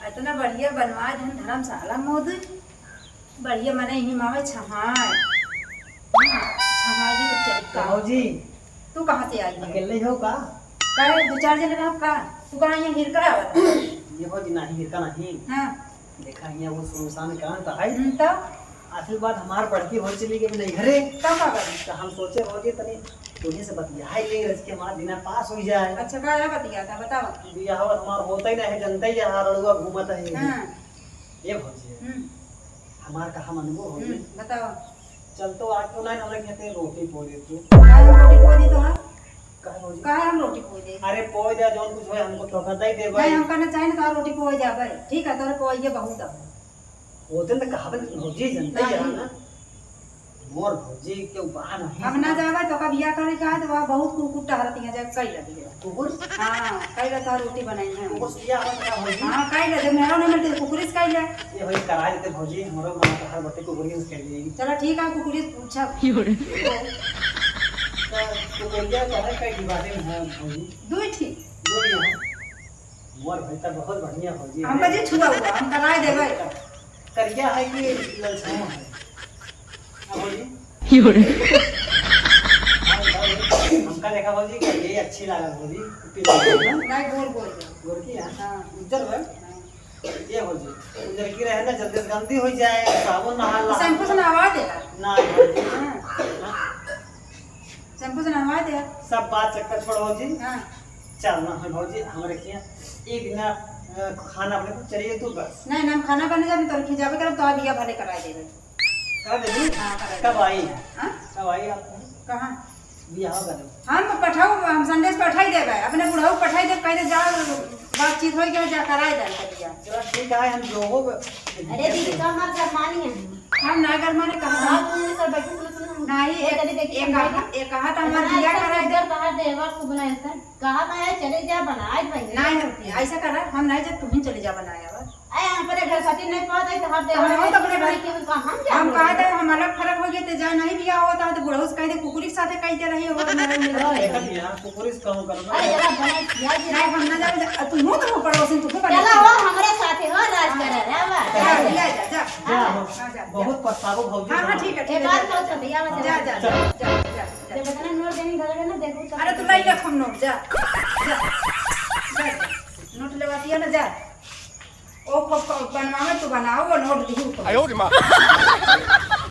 इतना बढ़िया बनवा धन धर्मशाला मोदी बढ़िया मने ही मावे छहाय छहाय जी चल भौजी तू कहां से आई है अकेले हो का काहे दो चार जने रहो का तू कहां यहाँ हिरका आवत ये भौजी नहीं हिरका नहीं हां देखा ये वो सुनसान कान का है तो आखिर बात हमार बड़की भौजी चली गई नहीं घरे का करी तो हम सोचे भौजी तनी तुझे से बतिया है ले रस के हमारा दिन पास हो जाए। अच्छा का है बतिया था बताओ बियाह हमार होता ही नहीं जनता ही यहाँ रड़ुआ घूमत है। हां ये भौजी हमार का हम अनुभव हो बताओ चल तो आज तो नहीं हमने कहते रोटी पोले तू काहे रोटी पोई दी तो हां काहे भौजी काहे हम रोटी पोई दे अरे पोई दे जोन कुछ होए हमको तो खदा ही दे नहीं भाई हम करना चाहिए ना तो रोटी पोई जाबे ठीक है तोरे पोई ये बहुत है वो दिन तक कहावत भौजी जनता ही है ना मोर भौजी के बाहर नहीं हम ना जावे तो का बियाह करे का तो वहां बहुत कुकुट हरती है जब कई लगी है कुकुर हां कई लता रोटी बनाई है कुकुर सिया है भौजी हां कई लगे मेरो नहीं मिलते कुकुरिस कई ले ये होई करा देते भौजी हमरो मन का हर बटे कुकुर के कर देगी चलो ठीक है कुकुरिस पूछा तो कुकुरिया कहे कई दिवाले में है भौजी दुई ठीक जो भी है मोर भाई तो बहुत बढ़िया भौजी हमका जी छुआ हुआ हम कराए देबे करिया है कि ललछाऊ है भौजी हमका देखा भौजी कि ये अच्छी लगा भौजी नहीं बोल बोल गोर की है हां उज्जर है ये भौजी उज्जर की रहे ना जल्दी से गंदी हो जाए साबुन नहा ला शैम्पू से नहवा देगा ना भौजी शैम्पू से नहवा दे सब बात चक्कर छोड़ भौजी हां चलना है भौजी हमारे किया एक दिन खाना अपने को चाहिए तू बस नहीं हम खाना बने जाबे तो खिजाबे करब तो बियाह भले कराए देबे कर देबी हां कराए कब आई हां कब आई आप कहां बियाह कर हम पठाऊ हम संदेश पठाई देबे अपने बुढ़ाऊ पठाई देब कह दे जा बातचीत होई के जा कराए दे बियाह चलो ठीक है हम लोगों अरे दीदी का हमार घर मानी है हम नागर माने कहा आप मुझे सब बैठे सुनो नहीं एक कहा था हमारा बियाह कराए दे इधर बाहर देवर को बनाया था कहा मैं आए चले जा बनाए भाई नहीं ऐसा कर हम नहीं जब तुम ही चले जा बनाया बस आए हम पर घर खातिर नहीं पाते तो हर हम देवर तो अपने भाई के कहां हम जा हम कहा था हम अलग फरक हो गए थे जा नहीं बियाह होता तो बुढ़ऊ से कह दे कुकुरी के साथे कहते रही हो तो मेरा मिल रहा देखा बियाह कुकुर इस काम करना अरे जरा बनाए किया जी नहीं हम ना जा तुम हो तो पड़ोसी तुम को चला वो हमारे साथे हो राज कर रहा है जा जा जा बहुत पछतावो भौजी हां ठीक है ये बात कहो तो भैया मैं जा जा जा जब बताना नोट देने घर ना देखो अरे तू नहीं रख हम नोट जा नोट लेवा दिया ना जा ओ बनवावे तो बनाओ वो नोट दिहू